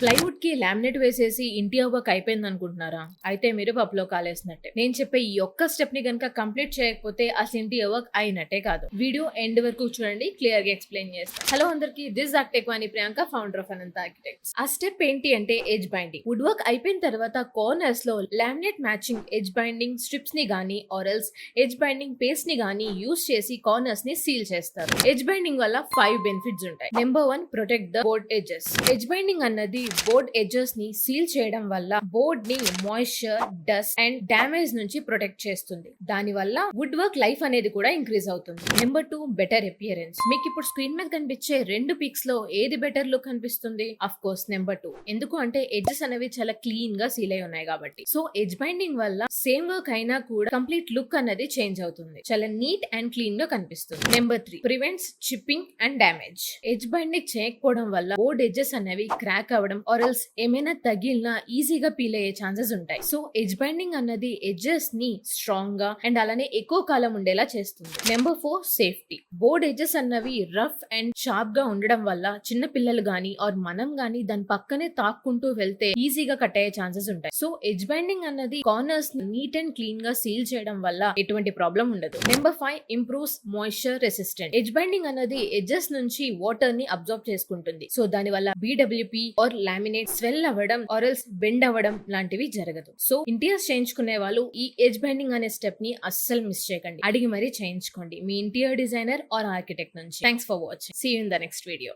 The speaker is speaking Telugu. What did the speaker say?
ప్లైవుడ్ కి లామినేట్ వేసేసి ఇంటి అవ్వక అయిపోయింది అనుకుంటున్నారా? అయితే మీరు పప్పులో కాలేసినట్టే. నేను చెప్పే ఈ ఒక్క స్టెప్ ని గనక కంప్లీట్ చేయకపోతే అసలు ఇంటి అవ్వక అయినట్టే కాదు. వీడియో ఎండ్ వరకు చూడండి, క్లియర్ గా ఎక్స్ప్లెయిన్ చేస్తాను. హలో అందరికి, దిస్ ఆర్కిటెక్వాని Priyanka, founder of Ananta architects. ఆ స్టెప్ ఏంటి అంటే ఎడ్జ్ బైండింగ్. వుడ్ వర్క్ అయిపోయిన తర్వాత కార్నర్స్ లో laminate matching edge binding strips ని గానీ ఆర్ఎల్స్ ఎడ్జ్ బైండింగ్ పేస్ట్ ని గానీ యూస్ చేసి కార్నర్స్ ని సీల్ చేస్తారు. ఎడ్జ్ బైండింగ్ వల్ల 5 బెనిఫిట్స్ ఉంటాయి. Number 1, protect the board edges. Edge binding అన్నది బోర్డ్ ఎడ్జెస్ ని సీల్ చేయడం వల్ల బోర్డ్ ని మాయిశ్చర్, డస్ట్ అండ్ డ్యామేజ్ నుంచి ప్రొటెక్ట్ చేస్తుంది. దాని వల్ల వుడ్ వర్క్ లైఫ్ అనేది కూడా ఇంక్రీజ్ అవుతుంది. Number 2, better appearance. మీకు ఇప్పుడు స్క్రీన్ మీద కనిపించే 2 పిక్స్ లో ఏది బెటర్ లుక్ కనిపిస్తుంది? Of course number 2. ఎందుకు అంటే ఎడ్జెస్ అనేవి చాలా క్లీన్ గా సీల్ అయి ఉన్నాయి కాబట్టి. సో ఎడ్జ్ బైండింగ్ వల్ల సేమ్ వర్క్ అయినా కూడా కంప్లీట్ లుక్ అనేది చేంజ్ అవుతుంది. చాలా నీట్ అండ్ క్లీన్ గా కనిపిస్తుంది. Number 3, prevents chipping and damage. Edge binding చేయకపోవడం వల్ల బోర్డ్ ఎడ్జెస్ అనేవి క్రాక్ అవ్వడం ఆర్ఎల్స్ ఏమైనా తగిలినా ఈజీగా పీల్ అయ్యే ఛాన్సెస్ ఉంటాయి. సో ఎడ్జ్ బైండింగ్ అన్నది ఎడ్జెస్ ని స్ట్రాంగ్ గా అండ్ అలానే ఎక్కువ కాలం ఉండేలా చేస్తుంది. Number 4, safety. బోర్డ్ ఎడ్జెస్ అన్నవి రఫ్ అండ్ షార్ప్ గా ఉండడం వల్ల చిన్న పిల్లలు గానీ ఆర్ మనం గానీ దాని పక్కనే తాక్కుంటూ వెళ్తే ఈజీగా కట్ అయ్యే ఛాన్సెస్ ఉంటాయి. సో ఎడ్జ్ బైండింగ్ అన్నది కార్నర్స్ నీట్ అండ్ క్లీన్ గా సీల్ చేయడం వల్ల ఎటువంటి ప్రాబ్లం ఉండదు. Number 5, improves moisture resistant. Edge binding అన్నది ఎడ్జెస్ నుంచి వాటర్ ని అబ్జర్వ్ చేసుకుంటుంది. సో దాని వల్ల BWP ఆర్ లామినేట్ స్వెల్ అవ్వడం ఆర్ఎల్స్ బెండ్ అవ్వడం లాంటివి జరగదు. సో ఇంటీరియర్స్ చేయించుకునే వాళ్ళు ఈ ఎడ్జ్ బైండింగ్ అనే స్టెప్ ని అస్సలు మిస్ చేయకండి. అడిగి మరీ చేయించుకోండి మీ ఇంటీరియర్ డిజైనర్ ఆర్ ఆర్కిటెక్ట్ నుంచి. Thanks for watching. See you in the next video.